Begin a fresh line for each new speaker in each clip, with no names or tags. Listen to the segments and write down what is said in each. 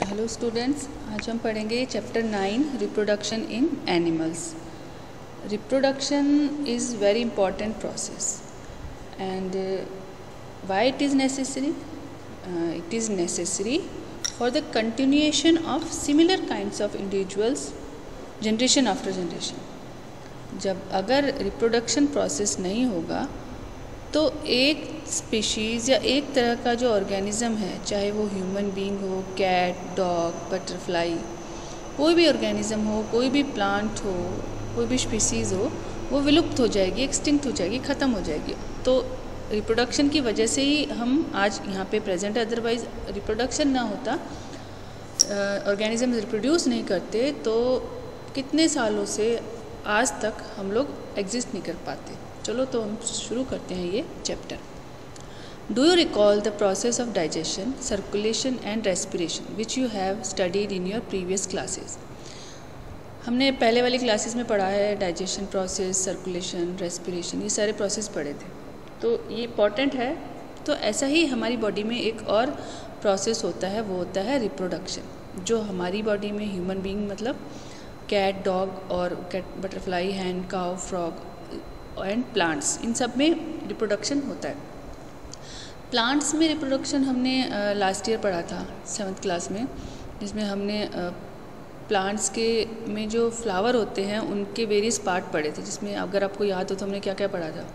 Hello students, आज हम पढ़ेंगे chapter 9 reproduction in animals. Reproduction is very important process and why it is necessary? It is necessary for the continuation of similar kinds of individuals generation after generation. जब अगर reproduction process नहीं होगा तो एक species या एक तरह का जो ऑर्गेनिज़म है, चाहे वो ह्यूमन बीइंग हो, कैट, डॉग, बटरफ्लाई, कोई भी ऑर्गेनिज़म हो, कोई भी प्लांट हो, कोई भी स्पीशीज़ हो, वो विलुप्त हो जाएगी, एक्सटिंक्ट हो जाएगी, ख़त्म हो जाएगी। तो रिप्रोडक्शन की वजह से ही हम आज यहाँ पे प्रेजेंट। अदरवाइज़ रिप्रोडक्शन ना होता, ऑर्गेनिज़म रिप्रोड्यूस नहीं करते तो कितने सालों से आज तक हम लोग एग्जिस्ट नहीं कर पाते। चलो तो हम शुरू करते हैं ये chapter. Do you recall the process of digestion, circulation and respiration which you have studied in your previous classes? हमने पहले वाली क्लासेस में पढ़ा है डाइजेशन प्रोसेस, सर्कुलेशन, रेस्पिरेशन, ये सारे प्रोसेस पढ़े थे, तो ये इम्पॉर्टेंट है। तो ऐसा ही हमारी बॉडी में एक और प्रोसेस होता है, वो होता है रिप्रोडक्शन। जो हमारी बॉडी में ह्यूमन बीइंग मतलब कैट, डॉग और butterfly, hen, cow, frog and plants, इन सब में रिप्रोडक्शन होता है। प्लांट्स में रिप्रोडक्शन हमने लास्ट ईयर पढ़ा था 7th क्लास में, जिसमें हमने प्लांट्स के में जो फ्लावर होते हैं उनके वेरियस पार्ट पढ़े थे, जिसमें अगर आपको याद हो तो हमने क्या क्या पढ़ा था।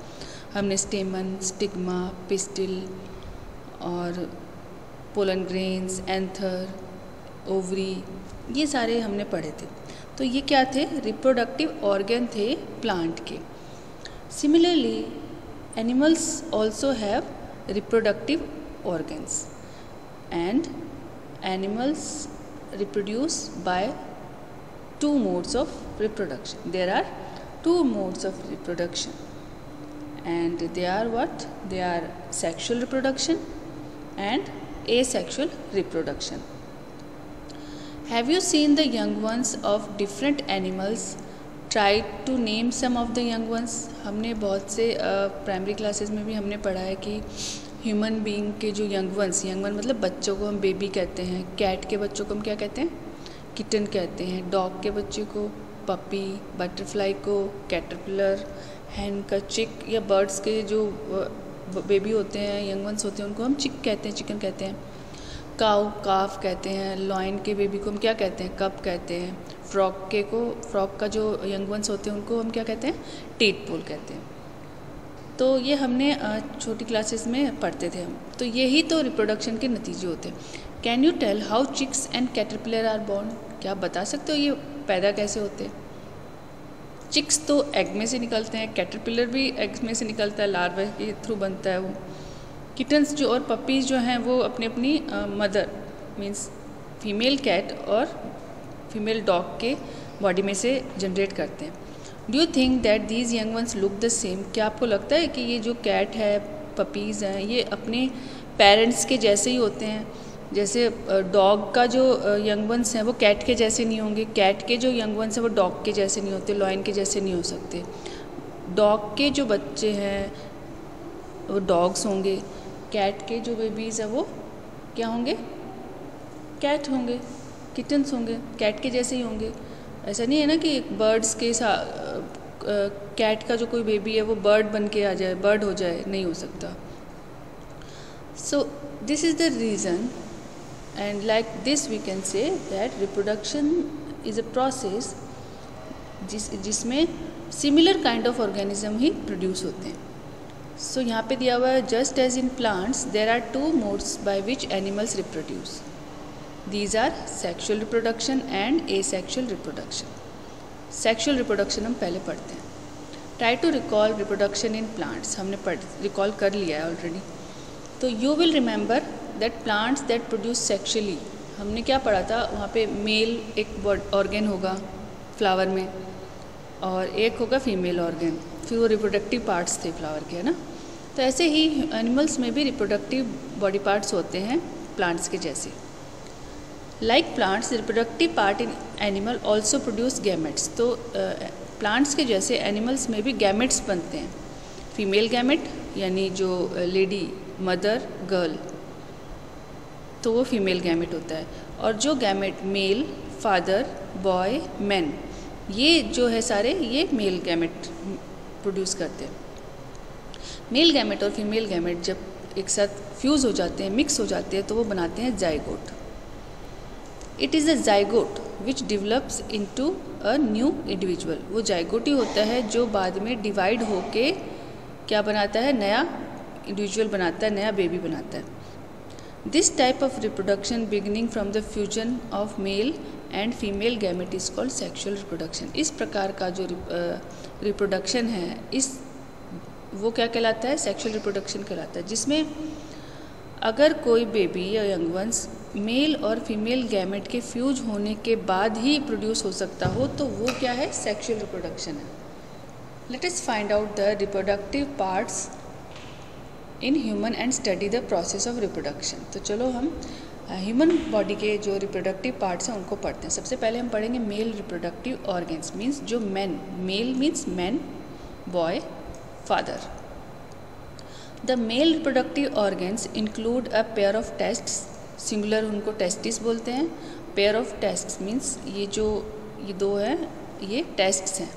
हमने स्टेमन, स्टिग्मा, पिस्टिल और पोलन ग्रेन्स, एंथर, ओवरी, ये सारे हमने पढ़े थे। तो ये क्या थे? रिप्रोडक्टिव ऑर्गन थे प्लांट के। Similarly, animals also have reproductive organs and animals reproduce by two modes of reproduction. There are two modes of reproduction and they are what? They are sexual reproduction and asexual reproduction. Have you seen the young ones of different animals? Try to name some of the young ones. हमने बहुत से primary classes में भी हमने पढ़ा है कि human being के जो यंग वंस मतलब बच्चों को हम बेबी कहते हैं, कैट के बच्चों को हम क्या कहते हैं? किटन कहते हैं, डॉग के बच्चे को पपी, बटरफ्लाई को कैटरपिलर, हैन का चिक, या बर्ड्स के जो बेबी होते हैं, यंग वंस होते हैं, उनको हम चिक कहते हैं, चिकन कहते हैं। काऊ, काफ कहते हैं। लॉयन के बेबी को हम क्या कहते हैं? कब कहते हैं। फ्रॉग का जो यंग वंस होते हैं उनको हम क्या कहते हैं? टेडपोल कहते हैं। तो ये हमने छोटी क्लासेस में पढ़ते थे हम। तो यही तो रिप्रोडक्शन के नतीजे होते हैं। Can you tell how chicks and caterpillar are born? क्या आप बता सकते हो ये पैदा कैसे होते हैं? चिक्स तो एग में से निकलते हैं, कैटरपिलर भी एग में से निकलता है, लार्वा के थ्रू बनता है वो। किटन्स जो और पपीज़ जो हैं वो अपनी अपनी मदर मीन्स फीमेल कैट और फीमेल डॉग के बॉडी में से जनरेट करते हैं। Do you think that these young ones look the same? क्या आपको लगता है कि ये जो कैट है, पपीज़ हैं, ये अपने पेरेंट्स के जैसे ही होते हैं? जैसे डॉग का जो यंग वंस हैं वो कैट के जैसे नहीं होंगे, कैट के जो यंग वंस हैं वो डॉग के जैसे नहीं होते, लॉयन के जैसे नहीं हो सकते। डॉग के जो बच्चे हैं वो डॉग्स होंगे, कैट के जो बेबीज़ हैं वो क्या होंगे? कैट होंगे, किटन्स होंगे, कैट के जैसे ही होंगे। ऐसा नहीं है ना कि बर्ड्स के साथ कैट का जो कोई बेबी है वो बर्ड बन के आ जाए, बर्ड हो जाए, नहीं हो सकता। So this is the reason and like this we can say that reproduction is a process जिसमें सिमिलर काइंड ऑफ ऑर्गेनिज्म ही प्रोड्यूस होते हैं। सो यहाँ पे दिया हुआ है, just as in plants there are two modes by which animals reproduce. These are sexual reproduction and asexual reproduction. Sexual reproduction हम पहले पढ़ते हैं। Try to recall reproduction in plants. हमने रिकॉल कर लिया है ऑलरेडी। तो you will remember that plants that produce sexually, हमने क्या पढ़ा था वहाँ पे? मेल एक ऑर्गन होगा फ्लावर में और एक होगा फीमेल ऑर्गन, फिर वो रिप्रोडक्टिव पार्ट्स थे फ्लावर के, है ना। तो ऐसे ही एनिमल्स में भी रिप्रोडक्टिव बॉडी पार्ट्स होते हैं प्लांट्स के जैसे। Like plants reproductive part in animal also produce gametes. तो प्लांट्स के जैसे एनिमल्स में भी गैमेट्स बनते हैं। फीमेल गैमेट यानी जो लेडी, मदर, गर्ल, तो वो फीमेल गैमेट होता है। और जो gamete male, father, boy, man, ये जो है सारे ये मेल गैमेट प्रोड्यूस करते हैं। मेल गैमेट और फीमेल गैमेट जब एक साथ फ्यूज़ हो जाते हैं, मिक्स हो जाते हैं, तो वो बनाते हैं zygote. It is a zygote which develops into a new individual. वो जाइगोट ही होता है जो बाद में डिवाइड होके क्या बनाता है, नया इंडिविजुअल बनाता है, नया बेबी बनाता है। This type of reproduction beginning from the fusion of male and female gamete is called sexual reproduction. इस प्रकार का जो रिप्रोडक्शन है, इस वो क्या कहलाता है, सेक्सुअल रिप्रोडक्शन कहलाता है, जिसमें अगर कोई बेबी या यंग वंस मेल और फीमेल गैमेट के फ्यूज होने के बाद ही प्रोड्यूस हो सकता हो, तो वो क्या है, सेक्सुअल रिप्रोडक्शन है। Let us find out the reproductive parts in human and study the process of reproduction. तो चलो हम ह्यूमन बॉडी के जो रिप्रोडक्टिव पार्ट्स हैं उनको पढ़ते हैं। सबसे पहले हम पढ़ेंगे मेल रिप्रोडक्टिव ऑर्गन्स, मीन्स जो man, male means man, boy, father. The male reproductive organs include a pair of testes, singular उनको टेस्टिस बोलते हैं। पेयर ऑफ टेस्ट्स मीन्स ये जो ये दो हैं ये टेस्ट्स हैं।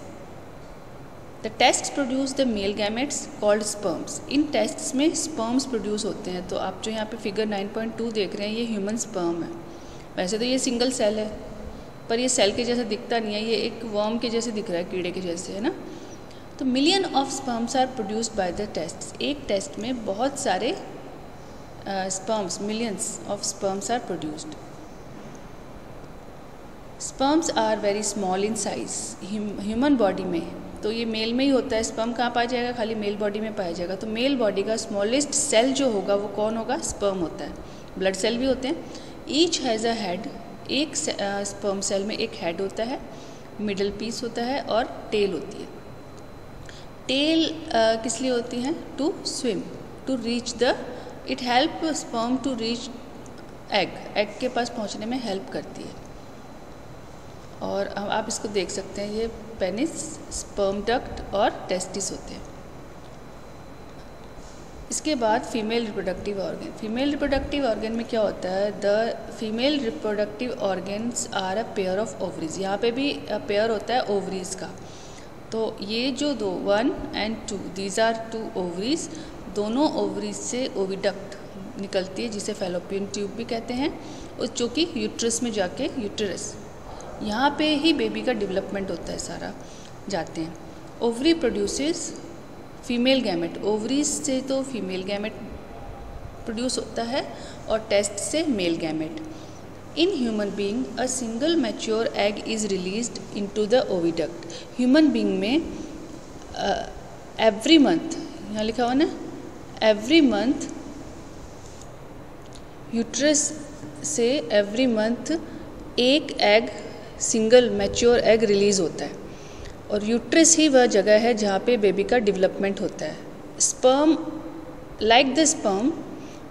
The tests produce the male gametes called sperms. In tests में स्पर्म्स प्रोड्यूस होते हैं। तो आप जो यहाँ पे फिगर 9.2 देख रहे हैं ये ह्यूमन स्पर्म है। वैसे तो ये सिंगल सेल है, पर ये सेल के जैसा दिखता नहीं है, ये एक वर्म के जैसे दिख रहा है, कीड़े के जैसे, है ना। तो million of sperms are produced by the testes. एक टेस्ट में बहुत सारे sperms, millions of sperms are produced. Sperms are very small in size. Human body में तो ये मेल में ही होता है, स्पर्म कहाँ पाया जाएगा, खाली मेल बॉडी में पाया जाएगा। तो मेल बॉडी का स्मॉलेस्ट सेल जो होगा वो कौन होगा, स्पर्म होता है। ब्लड सेल भी होते हैं। ईच हैज़ अ हेड, एक स्पर्म सेल में एक हेड होता है, मिडल पीस होता है और टेल होती है। टेल किस लिए होती है, to swim, to reach the, it help sperm to reach egg, egg के पास पहुंचने में हेल्प करती है। और आप इसको देख सकते हैं, ये पेनिस, स्पर्म डक्ट और टेस्टिस होते हैं। इसके बाद female reproductive organ. Female reproductive organ में क्या होता है, the female reproductive organs are a pair of ovaries. यहाँ पे भी पेयर होता है ओवरीज का। तो ये जो दो 1 and 2 दीज आर 2 ओवरीज, दोनों ओवरीज से ओविडक्ट निकलती है जिसे फैलोपियन ट्यूब भी कहते हैं, और जो कि यूट्रस में जाके, यूट्रस यहाँ पे ही बेबी का डेवलपमेंट होता है, सारा जाते हैं। Ovary produces female gamete, ovaries से तो फीमेल गैमेट प्रोड्यूस होता है और टेस्ट से male gamete. In human being a single mature egg is released into the oviduct. Human being में एवरी मंथ, यहाँ लिखा हुआ ना, एवरी मंथ यूट्रस से एवरी मंथ एक egg, single mature egg release होता है। और यूट्रस ही वह जगह है जहाँ पे बेबी का डेवलपमेंट होता है। Sperm, like the sperm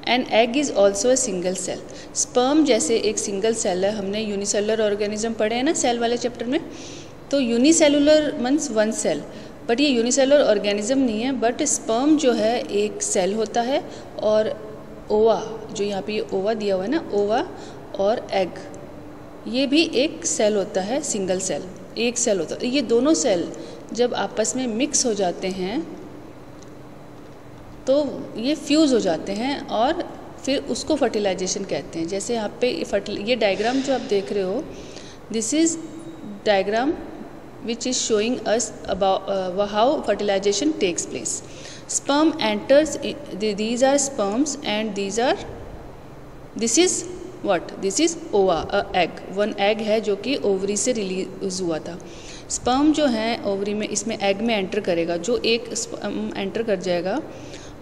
and egg is also a single cell. Sperm जैसे एक सिंगल सेल है, हमने यूनिसेलुलर ऑर्गेनिज्म पढ़े हैं ना सेल वाले चैप्टर में। तो unicellular means one cell, but ये यूनिसेलुलर ऑर्गेनिज्म नहीं है, बट स्पर्म जो है एक सेल होता है, और ओवा, जो यहाँ पे ओवा दिया हुआ है ना, ओवा और एग, ये भी एक सेल होता है, सिंगल सेल, एक सेल होता है। ये दोनों सेल जब आपस में मिक्स हो जाते हैं तो ये फ्यूज़ हो जाते हैं और फिर उसको फर्टिलाइजेशन कहते हैं। जैसे यहाँ पे ये डायग्राम जो आप देख रहे हो, this is diagram which is showing us about how fertilization takes place. Sperm enters, these are sperms and this is what, this is ova, egg, one egg है जो कि ओवरी से रिलीज हुआ था। स्पर्म जो है ओवरी में, इसमें एग में एंटर करेगा, जो एक एंटर कर जाएगा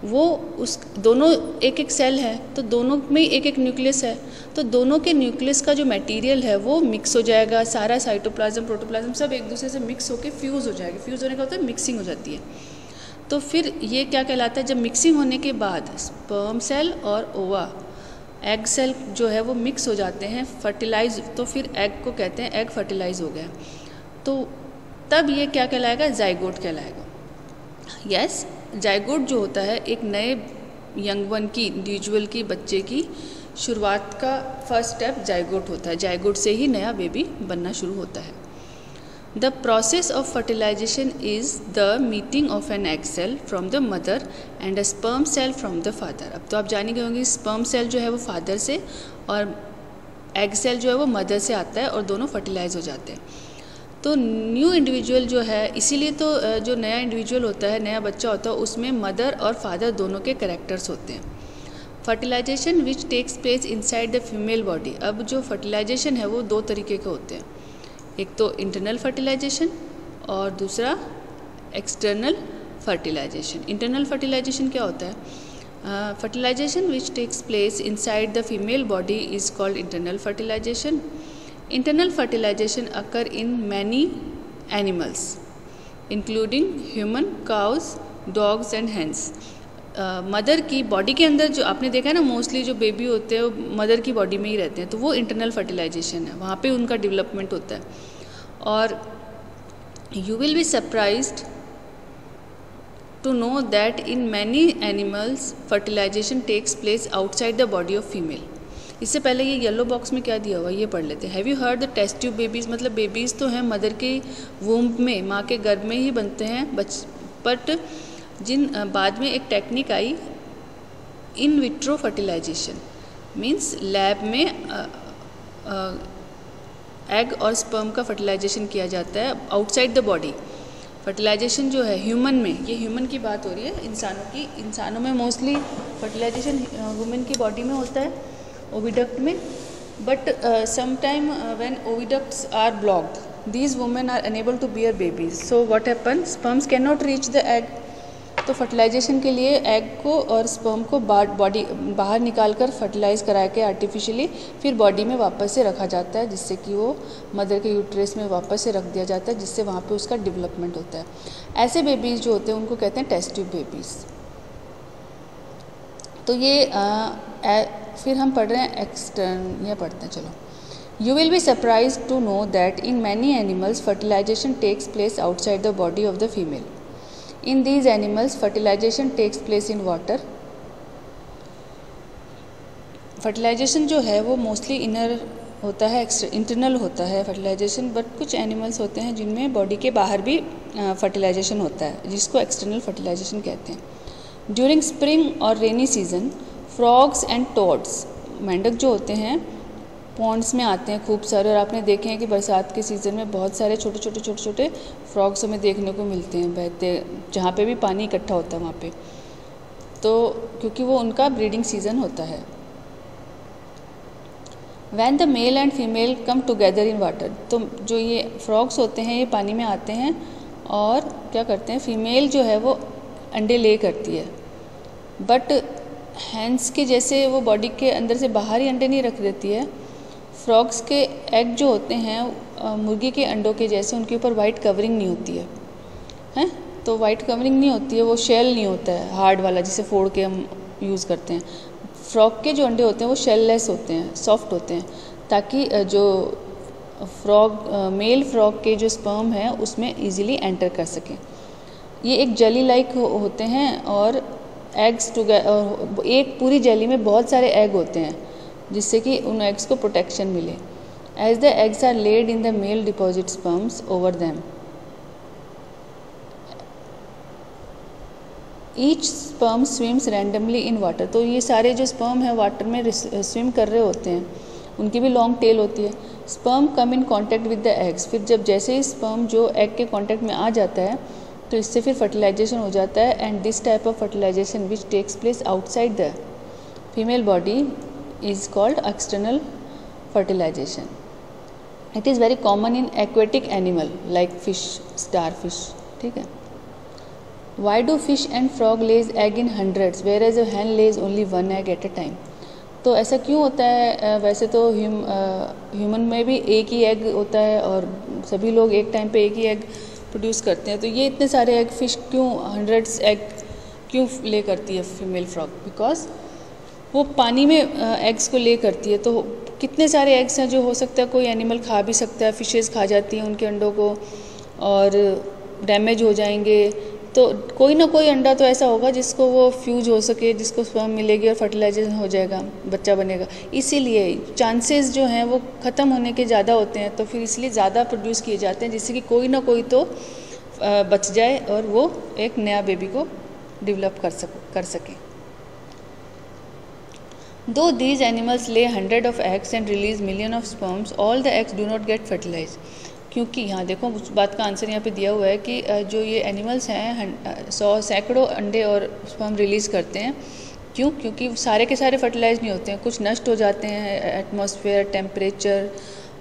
वो उस दोनों एक एक सेल है, तो दोनों में एक एक न्यूक्लियस है, तो दोनों के न्यूक्लियस का जो मटेरियल है वो मिक्स हो जाएगा, सारा साइटोप्लाज्म, प्रोटोप्लाज्म सब एक दूसरे से मिक्स होकर फ्यूज़ हो जाएगा। फ्यूज़ होने का होता है मिक्सिंग हो जाती है। तो फिर ये क्या कहलाता है, जब मिक्सिंग होने के बाद स्पर्म सेल और ओवा, एग सेल जो है वो मिक्स हो जाते हैं, फर्टिलाइज, तो फिर एग को कहते हैं एग फर्टिलाइज हो गया, तो तब ये क्या कहलाएगा, जाइगोट कहलाएगा। यस, जाइगोट जो होता है एक नए यंग वन की, इंडिविजुअल की, बच्चे की शुरुआत का फर्स्ट स्टेप जाइगोट होता है, जाइगोट से ही नया बेबी बनना शुरू होता है। The process of fertilization is the meeting of an egg cell from the mother and a sperm cell from the father. अब तो आप जान ही गए होंगे, स्पर्म सेल जो है वो फादर से और एग सेल जो है वो मदर से आता है और दोनों फर्टिलाइज हो जाते हैं। तो न्यू इंडिविजुअल जो है, इसीलिए तो जो नया इंडिविजुअल होता है, नया बच्चा होता है, उसमें मदर और फादर दोनों के कैरेक्टर्स होते हैं। Fertilization which takes place inside the female body. अब जो फर्टिलाइजेशन है वो दो तरीके के होते हैं, एक तो इंटरनल फर्टिलाइजेशन और दूसरा एक्सटर्नल फर्टिलाइजेशन। इंटरनल फर्टिलाइजेशन क्या होता है? Fertilization which takes place inside the female body is called internal fertilization. Internal fertilization occur in many animals, including human, cows, dogs and hens. Mother की body के अंदर जो आपने देखा है ना, मोस्टली जो बेबी होते हैं वो मदर की बॉडी में ही रहते हैं, तो वो इंटरनल फर्टिलाइजेशन है, वहाँ पे उनका डेवलपमेंट होता है। और you will be surprised to know that in many animals fertilization takes place outside the body of female. इससे पहले ये येलो बॉक्स में क्या दिया हुआ ये पढ़ लेते हैं। Have you heard the test tube babies? मतलब बेबीज़ तो हैं मदर के वूम्ब में, माँ के गर्भ में ही बनते हैं बट जिन बाद में एक टेक्निक आई in vitro fertilization, means lab में एग और स्पर्म का फर्टिलाइजेशन किया जाता है आउटसाइड द बॉडी। फर्टिलाइजेशन जो है ह्यूमन में, ये ह्यूमन की बात हो रही है, इंसानों की, इंसानों में मोस्टली फर्टिलाइजेशन वुमेन की बॉडी में होता है, ओविडक्ट में, but sometime when oviducts are blocked these women are unable to bear babies, so what happen, sperms can not reach the egg. तो फर्टिलाइजेशन के लिए एग को और स्पर्म को बॉडी बाहर निकाल कर फर्टिलाइज करा के आर्टिफिशियली फिर बॉडी में वापस से रखा जाता है, जिससे कि वो मदर के यूट्रस में वापस से रख दिया जाता है, जिससे वहाँ पे उसका डेवलपमेंट होता है। ऐसे बेबीज़ जो होते हैं उनको कहते हैं टेस्ट ट्यूब बेबीज़। तो ये फिर हम पढ़ रहे हैं एक्सटर्न, या पढ़ते हैं, चलो। You will be surprise to know that in many animals fertilization takes place outside the body of the female. In these animals, fertilization takes place in water. Fertilization जो है वो मोस्टली इनर होता है, internal होता है fertilisation, but कुछ animals होते हैं जिनमें बॉडी के बाहर भी फर्टिलाइजेशन होता है, जिसको एक्सटर्नल फर्टिलाइजेशन कहते हैं। ड्यूरिंग स्प्रिंग और rainy season, frogs and toads, मेंढक जो होते हैं पॉन्ड्स में आते हैं खूब सारे, और आपने देखे हैं कि बरसात के सीज़न में बहुत सारे छोटे छोटे फ्रॉग्स हमें देखने को मिलते हैं बहते, जहाँ पे भी पानी इकट्ठा होता है वहाँ पे, तो क्योंकि वो उनका ब्रीडिंग सीज़न होता है। When the male and female come together in water, तो जो ये फ्रॉग्स होते हैं ये पानी में आते हैं और क्या करते हैं, फीमेल जो है वो अंडे ले करती है, बट हैंस के जैसे वो बॉडी के अंदर से बाहर ही अंडे नहीं रख देती है। फ्रॉग्स के एग जो होते हैं मुर्गी के अंडों के जैसे, उनके ऊपर वाइट कवरिंग नहीं होती है, हैं, तो वाइट कवरिंग नहीं होती है, वो शेल नहीं होता है हार्ड वाला जिसे फोड़ के हम यूज़ करते हैं। फ्रॉग के जो अंडे होते हैं वो शेल लेस होते हैं, सॉफ्ट होते हैं, ताकि जो मेल फ्रॉग के जो स्पर्म है उसमें इजीली एंटर कर सकें। ये एक जेली लाइक होते हैं और एग्स टुगेदर, एक पूरी जेली में बहुत सारे एग होते हैं, जिससे कि उन एग्स को प्रोटेक्शन मिले। As the eggs are laid in the male deposit sperms over them, each sperm swims randomly in water, तो ये सारे जो स्पर्म है वाटर में स्विम कर रहे होते हैं, उनकी भी लॉन्ग टेल होती है। Sperm come in contact with the eggs, फिर जब जैसे ही स्पर्म जो एग के कॉन्टैक्ट में आ जाता है तो इससे फिर फर्टिलाइजेशन हो जाता है। And this type of fertilization which takes place outside the female body is called external fertilization. It is very common in aquatic animal like fish, starfish, ठीक है। Why do fish and frog lays egg in hundreds whereas a hen lays only one egg at a time? तो ऐसा क्यों होता है? वैसे तो human में भी एक ही एग होता है और सभी लोग एक टाइम पे एक ही एग प्रोड्यूस करते हैं, तो ये इतने सारे एग फिश क्यों, हंड्रेड्स एग क्यों ले करती है फीमेल फ्रॉग? बिकॉज वो पानी में एग्स को ले करती है, तो कितने सारे एग्स हैं जो हो सकता है कोई एनिमल खा भी सकता है, फिशेस खा जाती हैं उनके अंडों को और डैमेज हो जाएंगे, तो कोई ना कोई अंडा तो ऐसा होगा जिसको वो फ्यूज हो सके, जिसको स्पर्म मिलेगी और फर्टिलाइजेशन हो जाएगा, बच्चा बनेगा। इसीलिए चांसेस जो हैं वो ख़त्म होने के ज़्यादा होते हैं, तो फिर इसलिए ज़्यादा प्रोड्यूस किए जाते हैं जिससे कि कोई ना कोई तो बच जाए और वो एक नया बेबी को डेवलप कर सके। Though these animals lay 100 of eggs and release million of sperms, all the eggs do not get fertilized. क्योंकि यहाँ देखो उस बात का आंसर यहाँ पे दिया हुआ है कि जो ये एनिमल्स हैं 100 सैकड़ों अंडे और स्पर्म रिलीज़ करते हैं। क्यों? क्योंकि सारे के सारे फर्टिलाइज नहीं होते हैं, कुछ नष्ट हो जाते हैं एटमॉस्फेयर, टेम्परेचर,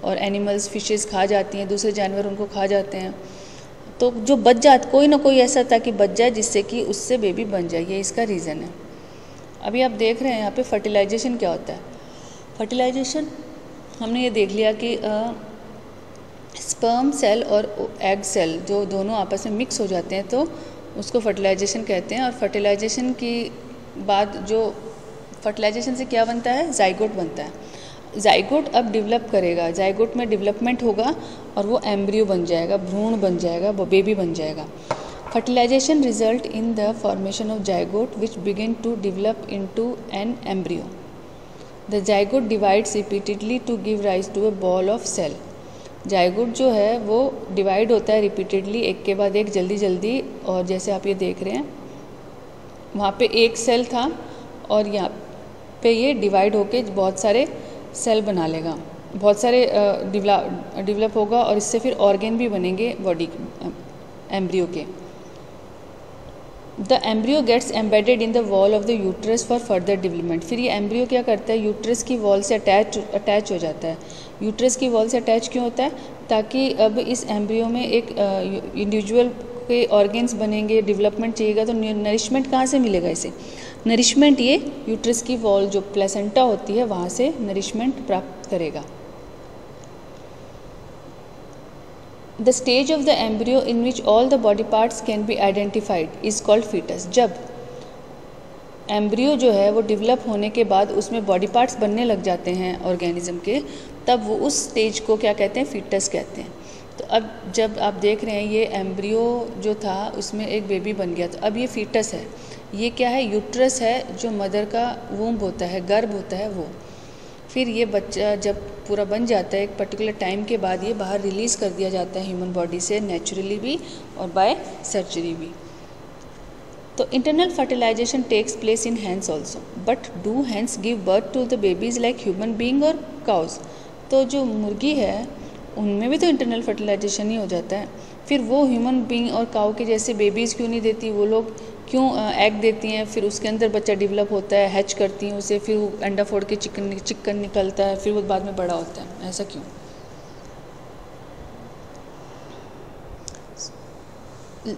और एनिमल्स फिशेस खा जाती हैं, दूसरे जानवर उनको खा जाते हैं। तो जो बच जाता, कोई ना कोई ऐसा था कि बच जाए जिससे कि उससे बेबी बन जाए, ये इसका रीज़न है। अभी आप देख रहे हैं यहाँ पे फर्टिलाइजेशन क्या होता है। फर्टिलाइजेशन हमने ये देख लिया कि स्पर्म सेल और एग सेल जो दोनों आपस में मिक्स हो जाते हैं तो उसको फर्टिलाइजेशन कहते हैं। और फर्टिलाइजेशन की बाद जो फर्टिलाइजेशन से क्या बनता है, जाइगोट बनता है। जाइगोट अब डेवलप करेगा, जाइगोट में डेवलपमेंट होगा और वो एम्ब्रियो बन जाएगा, भ्रूण बन जाएगा, वो बेबी बन जाएगा। Fertilization result in the formation of zygote which begin to develop into an embryo. The zygote divides repeatedly to give rise to a ball of cell. zygote जो है वो डिवाइड होता है रिपीटेडली, एक के बाद एक, जल्दी जल्दी, और जैसे आप ये देख रहे हैं वहाँ पे एक सेल था और यहाँ पे ये डिवाइड होके बहुत सारे सेल बना लेगा, बहुत सारे डेवलप होगा और इससे फिर ऑर्गेन भी बनेंगे बॉडी एम्ब्रियो के। The embryo gets embedded in the wall of the uterus for further development. फिर ये एम्ब्रियो क्या करता है, यूट्रस की वॉल से अटैच हो जाता है। यूट्रस की वॉल से अटैच क्यों होता है? ताकि अब इस एम्ब्रियो में एक इंडिविजुअल के ऑर्गेन्स बनेंगे, डेवलपमेंट चाहिएगा तो नरिशमेंट कहाँ से मिलेगा इसे? नरिशमेंट ये यूट्रस की वॉल जो प्लेसेंटा होती है वहाँ से नरिशमेंट प्राप्त करेगा। The stage of the embryo in which all the body parts can be identified is called fetus. जब एम्ब्रियो जो है वो डेवलप होने के बाद उसमें बॉडी पार्ट्स बनने लग जाते हैं ऑर्गेनिज्म के, तब वो उस स्टेज को क्या कहते हैं, फीटस कहते हैं। तो अब जब आप देख रहे हैं ये एम्ब्रियो जो था उसमें एक बेबी बन गया, तो अब ये फीटस है। ये क्या है? यूट्रस है जो मदर का वूम्ब होता है, गर्भ होता है वो। फिर ये बच्चा जब पूरा बन जाता है एक पर्टिकुलर टाइम के बाद ये बाहर रिलीज़ कर दिया जाता है ह्यूमन बॉडी से, नेचुरली भी और बाय सर्जरी भी। तो internal fertilization takes place in hens also, but do hens give birth to the babies like human being और काउज। तो जो मुर्गी है उनमें भी तो इंटरनल फर्टिलाइजेशन ही हो जाता है। फिर वो ह्यूमन बींग और काऊ के जैसे बेबीज़ क्यों नहीं देती? वो लोग क्यों एग देती हैं, फिर उसके अंदर बच्चा डेवलप होता है, हैच करती हैं उसे, फिर वो अंडा फोड़ के चिकन निकलता है, फिर वो बाद में बड़ा होता है, ऐसा क्यों?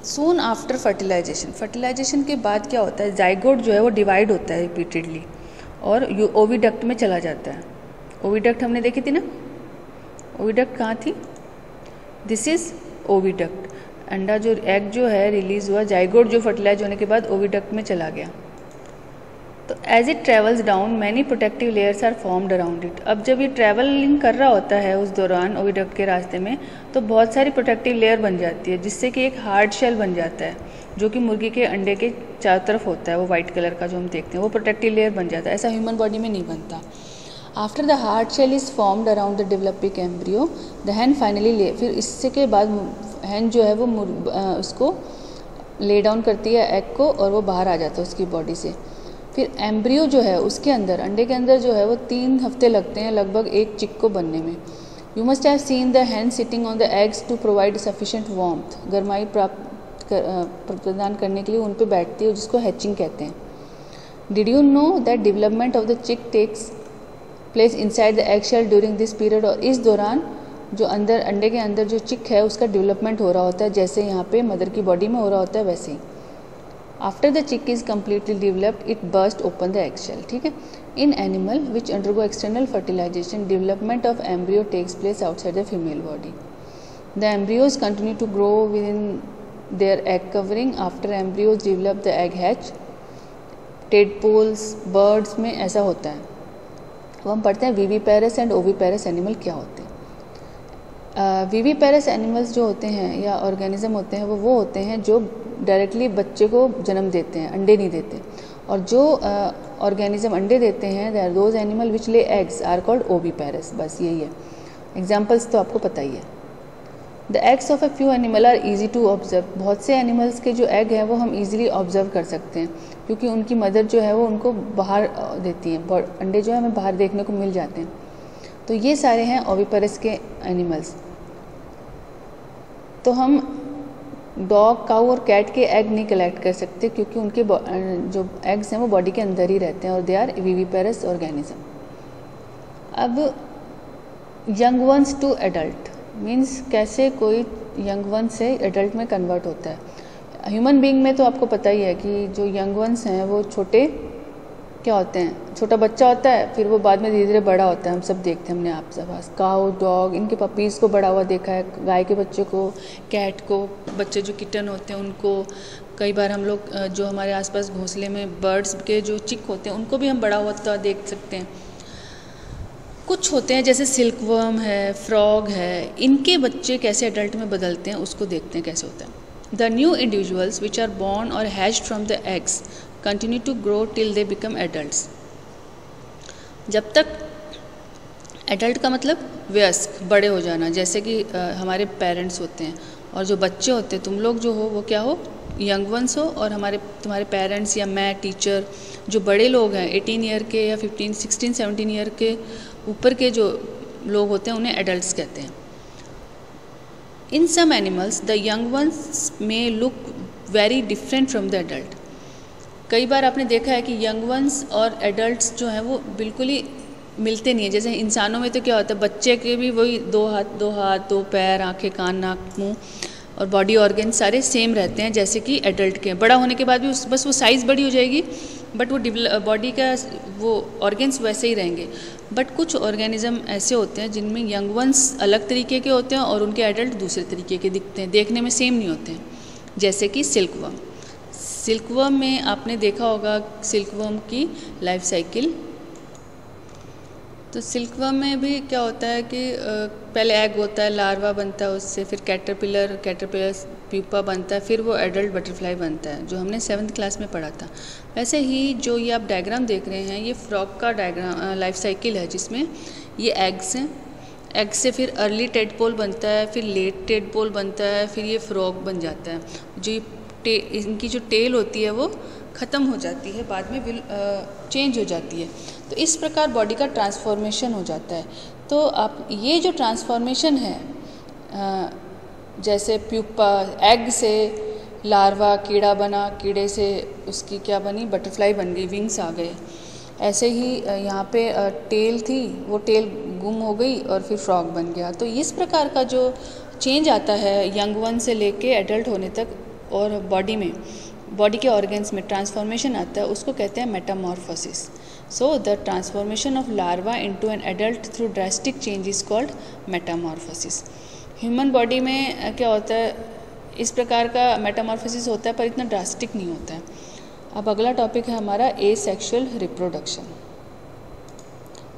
सून आफ्टर फर्टिलाइजेशन, फर्टिलाइजेशन के बाद क्या होता है, जाइगोट जो है वो डिवाइड होता है रिपीटेडली और ओविडक्ट में चला जाता है। ओविडक्ट हमने देखी थी ना, ओविडक्ट कहाँ थी? This is oviduct. अंडा जो एग जो है रिलीज हुआ, जाइगोट जो फर्टिलाइज होने के बाद ओविडक्ट में चला गया। तो as it travels down many protective layers are formed around it. अब जब ये ट्रैवलिंग कर रहा होता है उस दौरान ओविडक्ट के रास्ते में, तो बहुत सारी प्रोटेक्टिव लेयर बन जाती है जिससे कि एक हार्ड शेल बन जाता है जो कि मुर्गी के अंडे के चारों तरफ होता है, वो वाइट कलर का जो हम देखते हैं वो प्रोटेक्टिव लेयर बन जाता है। ऐसा ह्यूमन बॉडी में नहीं बनता। After the hard shell is formed around the developing embryo the hen finally lay, फिर इससे के बाद हैन जो है वो उसको ले डाउन करती है एग को और वो बाहर आ जाता है उसकी बॉडी से। फिर एम्ब्रियो जो है उसके अंदर, अंडे के अंदर जो है वो 3 हफ्ते लगते हैं लगभग एक चिक को बनने में। You must have seen the hen sitting on the eggs to provide sufficient warmth, गर्माई प्रदान करने के लिए उन पर बैठती है, जिसको हैचिंग कहते हैं। Did you know that development of the chick takes place inside the egg shell during this period, और इस दौरान जो अंदर अंडे के अंदर जो चिक है उसका डेवलपमेंट हो रहा होता है, जैसे यहाँ पे मदर की बॉडी में हो रहा होता है वैसे ही। After the chick is completely developed it burst open the egg shell, ठीक है। In animal which undergo external fertilization development of embryo takes place outside the female body. The embryos continue to grow within their egg covering after embryos develop the egg hatch. Tadpoles, birds में ऐसा होता है। अब हम पढ़ते हैं viviparous and oviparous animal क्या होते हैं। विविपेरस एनिमल्स जो होते हैं या ऑर्गेनिज्म होते हैं वो होते हैं जो डायरेक्टली बच्चे को जन्म देते हैं, अंडे नहीं देते। और जो ऑर्गेनिज्म अंडे देते हैं, there those animal which lay eggs are called oviparous. बस यही है, एग्जाम्पल्स तो आपको पता ही है। The eggs of a few animal are easy to observe. बहुत से एनिमल्स के जो एग हैं वो हम ईजिली ऑब्जर्व कर सकते हैं, क्योंकि उनकी मदर जो है वो उनको बाहर देती है, अंडे जो है हमें बाहर देखने को मिल जाते हैं। तो ये सारे हैं ओविपेरस के एनिमल्स। तो हम डॉग, काऊ और कैट के एग नहीं कलेक्ट कर सकते, क्योंकि उनके जो एग्स हैं वो बॉडी के अंदर ही रहते हैं और दे आर विविपेरस ऑर्गेनिज्म। अब young ones to adult means कैसे कोई यंग वन से एडल्ट में कन्वर्ट होता है। ह्यूमन बीइंग में तो आपको पता ही है कि जो यंग वंस हैं वो छोटे क्या होते हैं, छोटा बच्चा होता है, फिर वो बाद में धीरे धीरे बड़ा होता है। हम सब देखते हैं, हमने आपसे पास काऊ, डॉग, इनके पपीज़ को बड़ा हुआ देखा है, गाय के बच्चे को, कैट को, बच्चे जो किटन होते हैं उनको। कई बार हम लोग जो हमारे आसपास घोंसले में बर्ड्स के जो चिक होते हैं उनको भी हम बड़ा होता देख सकते हैं। कुछ होते हैं जैसे सिल्कवर्म है, फ्रॉग है, इनके बच्चे कैसे एडल्ट में बदलते हैं उसको देखते हैं कैसे होता है। The new individuals which are born और hatched from the eggs continue to grow till they become adults. जब तक एडल्ट का मतलब वयस्क, बड़े हो जाना, जैसे कि हमारे पेरेंट्स होते हैं, और जो बच्चे होते हैं, तुम लोग जो हो वो क्या हो, यंग वंस हो, और तुम्हारे पेरेंट्स या मैं, टीचर, जो बड़े लोग हैं 18 ईयर के या 15, 16, 17 ईयर के ऊपर के जो लोग होते हैं उन्हें एडल्ट्स कहते हैं। In some animals the young ones में look very different from the adult. कई बार आपने देखा है कि यंग वंस और एडल्ट्स जो हैं वो बिल्कुल ही मिलते नहीं हैं। जैसे इंसानों में तो क्या होता है, बच्चे के भी वही दो हाथ, दो पैर, आँखें, कान, नाक, मुँह और बॉडी ऑर्गन सारे सेम रहते हैं जैसे कि एडल्ट के। बड़ा होने के बाद भी बस वो साइज़ बड़ी हो जाएगी, बट वो बॉडी का वो ऑर्गन्स वैसे ही रहेंगे। बट कुछ ऑर्गेनिज्म ऐसे होते हैं जिनमें यंग वंस अलग तरीके के होते हैं और उनके एडल्ट दूसरे तरीके के दिखते हैं, देखने में सेम नहीं होते हैं। जैसे कि सिल्कवर्म। सिल्कवर्म में आपने देखा होगा सिल्कवर्म की लाइफ साइकिल। तो सिल्कवर्म में भी क्या होता है कि पहले एग होता है, लार्वा बनता है उससे, फिर कैटरपिलर प्यूपा बनता है, फिर वो एडल्ट बटरफ्लाई बनता है, जो हमने 7th क्लास में पढ़ा था। वैसे ही जो ये आप डायग्राम देख रहे हैं, ये फ्रॉग का डायग्राम लाइफ साइकिल है, जिसमें ये एग्स हैं, एग से फिर अर्ली टेडपोल बनता है, फिर लेट टेडपोल बनता है, फिर ये फ्रॉग बन जाता है। जो इनकी जो टेल होती है वो ख़त्म हो जाती है, बाद में चेंज हो जाती है। तो इस प्रकार बॉडी का ट्रांसफॉर्मेशन हो जाता है। तो आप ये जो ट्रांसफॉर्मेशन है, जैसे प्यूपा, एग से लार्वा कीड़ा बना, कीड़े से उसकी क्या बनी, बटरफ्लाई बन गई, विंग्स आ गए। ऐसे ही यहाँ पे टेल थी, वो टेल गुम हो गई और फिर फ्रॉग बन गया। तो इस प्रकार का जो चेंज आता है यंग वन से लेके एडल्ट होने तक, और बॉडी के ऑर्गन्स में ट्रांसफॉर्मेशन आता है, उसको कहते हैं Metamorphosis. So the transformation of larva into an adult through drastic change is called Metamorphosis. Human body में क्या होता है, इस प्रकार का मेटामॉर्फोसिस होता है, पर इतना ड्रास्टिक नहीं होता है। अब अगला टॉपिक है हमारा एसेक्सुअल रिप्रोडक्शन।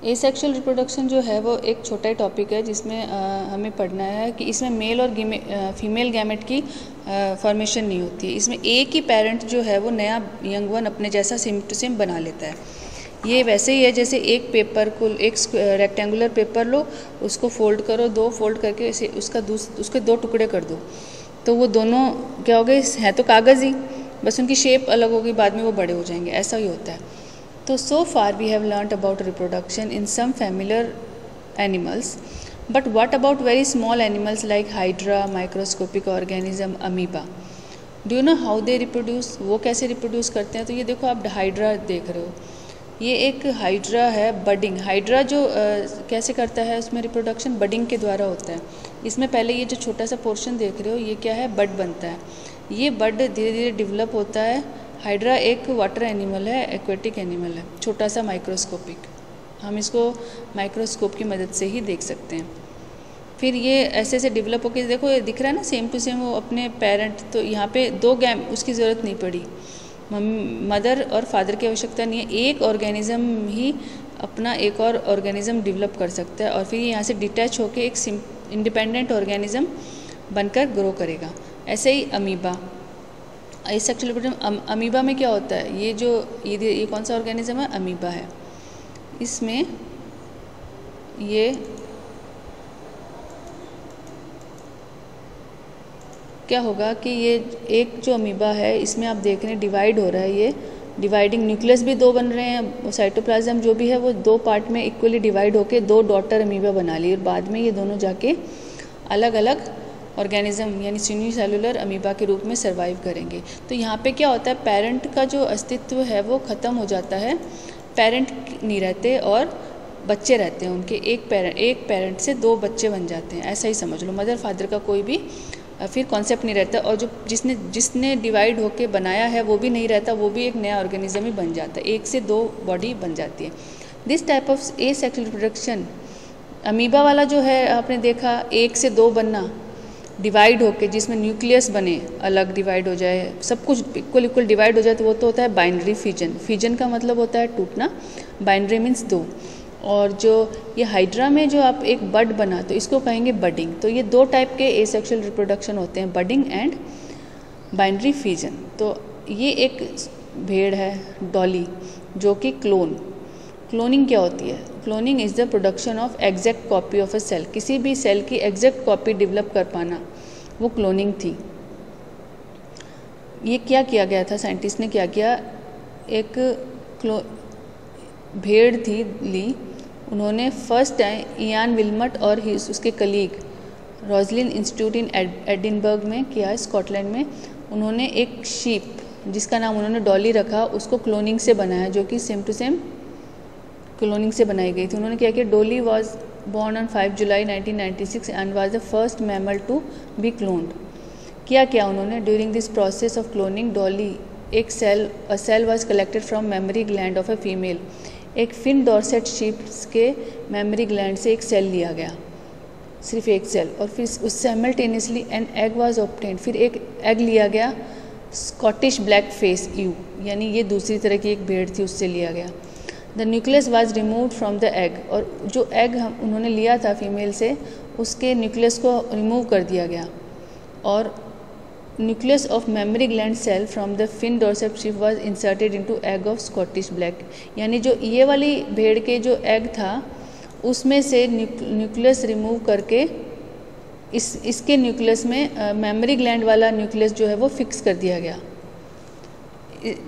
एसेक्सुअल रिप्रोडक्शन जो है वो एक छोटा ही टॉपिक है, जिसमें हमें पढ़ना है कि इसमें मेल और फीमेल गैमेट की फॉर्मेशन नहीं होती है। इसमें एक ही पेरेंट जो है वो नया यंग वन अपने जैसा सेम टू सेम बना लेता है। ये वैसे ही है जैसे एक पेपर को, एक रेक्टेंगुलर पेपर लो, उसको फोल्ड करो, 2 फोल्ड करके इसे उसके 2 टुकड़े कर दो, तो वो दोनों क्या हो गए, हैं तो कागज़ ही, बस उनकी शेप अलग होगी, बाद में वो बड़े हो जाएंगे। ऐसा ही होता है। तो so far we have learnt about reproduction in some familiar animals, but what about very small animals like hydra, microscopic organism, amoeba? Do you know how they reproduce? वो कैसे reproduce करते हैं? तो ये देखो, आप हाइड्रा देख रहे हो, ये एक हाइड्रा है, बडिंग। हाइड्रा जो कैसे करता है, उसमें रिप्रोडक्शन बडिंग के द्वारा होता है। इसमें पहले ये जो छोटा सा पोर्शन देख रहे हो, ये क्या है, बड बनता है। ये बड धीरे धीरे डेवलप होता है। हाइड्रा एक वाटर एनिमल है, एक्वेटिक एनिमल है, छोटा सा माइक्रोस्कोपिक। हम इसको माइक्रोस्कोप की मदद से ही देख सकते हैं। फिर ये ऐसे ऐसे डेवलप होकर, देखो ये दिख रहा है ना, सेम टू सेम वो अपने पेरेंट। तो यहाँ पे 2 गैम उसकी ज़रूरत नहीं पड़ी, मदर और फादर की आवश्यकता नहीं है। एक ऑर्गेनिज्म ही अपना एक और ऑर्गेनिज्म डेवलप कर सकता है, और फिर यहाँ से डिटैच होकर एक इंडिपेंडेंट ऑर्गेनिज्म बनकर ग्रो करेगा। ऐसे ही अमीबा, एसेक्सुअल रिप्रोडक्शन अमीबा में क्या होता है, ये कौन सा ऑर्गेनिज्म है, अमीबा है। इसमें ये क्या होगा कि ये एक जो अमीबा है इसमें आप देख रहे हैं डिवाइड हो रहा है, ये डिवाइडिंग न्यूक्लियस भी दो बन रहे हैं, साइटोप्लाज्म जो भी है वो दो पार्ट में इक्वली डिवाइड होके दो डॉटर अमीबा बना ली और बाद में ये दोनों जाके अलग अलग ऑर्गेनिज्म यानी यूनिसेलुलर अमीबा के रूप में सर्वाइव करेंगे। तो यहाँ पे क्या होता है, पेरेंट का जो अस्तित्व है वो ख़त्म हो जाता है, पेरेंट नहीं रहते और बच्चे रहते हैं उनके, एक पेरेंट से दो बच्चे बन जाते हैं, ऐसा ही समझ लो। मदर फादर का कोई भी फिर कॉन्सेप्ट नहीं रहता और जो जिसने डिवाइड होके बनाया है वो भी नहीं रहता, वो भी एक नया ऑर्गेनिज्म ही बन जाता है, एक से दो बॉडी बन जाती है। This type of asexual reproduction, amoeba वाला जो है आपने देखा एक से दो बनना, डिवाइड होके जिसमें न्यूक्लियस बने, अलग डिवाइड हो जाए, सब कुछ इक्वल डिवाइड हो जाए, तो वो तो होता है बाइनरी फिजन। फिजन का मतलब होता है टूटना, बाइनरी मीन्स दो। और जो ये हाइड्रा में जो आप एक बड बना तो इसको कहेंगे बडिंग। तो ये दो टाइप के एसेक्सुअल रिप्रोडक्शन होते हैं, बडिंग एंड बाइनरी फिजन। तो ये एक भेड़ है डॉली जो कि क्लोनिंग क्या होती है, cloning is the production of exact copy of a cell, किसी भी सेल की एग्जैक्ट कॉपी डेवलप कर पाना, वो क्लोनिंग थी। ये क्या किया गया था, साइंटिस्ट ने क्या किया, एक भेड़ थी ली, उन्होंने फर्स्ट टाइम इयान विल्मट और उसके colleague Roslin institute in Edinburgh में किया, स्कॉटलैंड में। उन्होंने एक शीप जिसका नाम उन्होंने डॉली रखा, उसको क्लोनिंग से बनाया, जो कि सेम टू सेम क्लोनिंग से बनाई गई थी। उन्होंने क्या किया, Dolly was born on 5 July 1996 and was the first mammal to be cloned। क्या किया उन्होंने, during this process of cloning Dolly एक cell was collected from mammary gland of a female, एक फिन डॉर्सेट शीप्स के मेमोरी ग्लैंड से एक cell लिया गया, सिर्फ एक सेल, और फिर उस simultaneously an egg was obtained, फिर एक एग लिया गया स्कॉटिश ब्लैक फेस ईव, यानी ये दूसरी तरह की एक भेड़ थी, उससे लिया गया। The nucleus was removed from the egg, और जो एग उन्होंने लिया था फीमेल से, उसके न्यूक्लियस को रिमूव कर दिया गया, और nucleus of mammary gland cell from the Finn Dorset sheep was inserted into egg of Scottish black, यानी जो ये वाली भेड़ के जो एग था उसमें से न्यूक्लियस रिमूव करके इसके न्यूक्लियस में मेमोरी ग्लैंड वाला न्यूक्लियस जो है वो फिक्स कर दिया गया,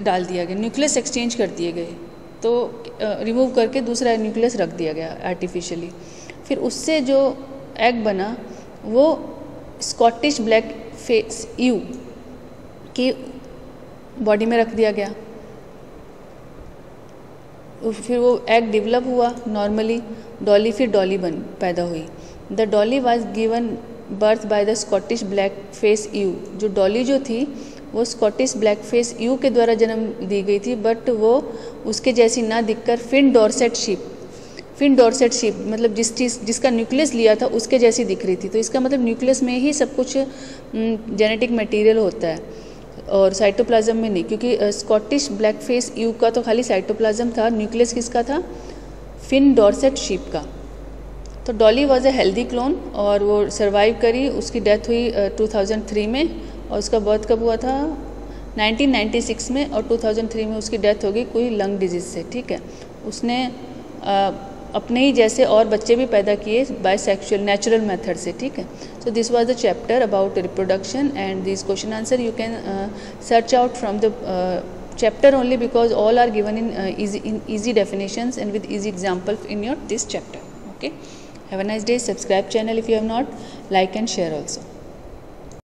डाल दिया गया, न्यूक्लियस एक्सचेंज कर दिए गए, तो रिमूव करके दूसरा न्यूक्लियस रख दिया गया आर्टिफिशियली। फिर उससे जो एग बना वो स्कॉटिश ब्लैक फेस ईव की बॉडी में रख दिया गया, फिर वो एग डेवलप हुआ नॉर्मली, डॉली फिर डॉली पैदा हुई। The Dolly was given birth by the Scottish black face ewe, जो डॉली जो थी वो स्कॉटिश ब्लैक फेस ईव के द्वारा जन्म दी गई थी, बट वो उसके जैसी ना दिखकर फिन डॉर्सेट शीप मतलब जिसका न्यूक्लियस लिया था उसके जैसी दिख रही थी। तो इसका मतलब न्यूक्लियस में ही सब कुछ जेनेटिक मटेरियल होता है और साइटोप्लाज्म में नहीं, क्योंकि स्कॉटिश ब्लैक फेस ईव का तो खाली साइटोप्लाज्म था, न्यूक्लियस किसका था, फिन डॉर्सेट शीप का। तो Dolly was a healthy clone और वो सर्वाइव करी, उसकी डेथ हुई 2003 में, और उसका बर्थ कब हुआ था 1996 में, और 2003 में उसकी डेथ हो गई कोई लंग डिजीज से। ठीक है, उसने अपने ही जैसे और बच्चे भी पैदा किए बाय सेक्सुअल नेचुरल मेथड से। ठीक है, so this was the chapter about reproduction and this question answer you can search out from the chapter only, because all are given in easy definitions and with easy examples in your this chapter. Okay, have a nice day. Subscribe channel if you have not, like and share also.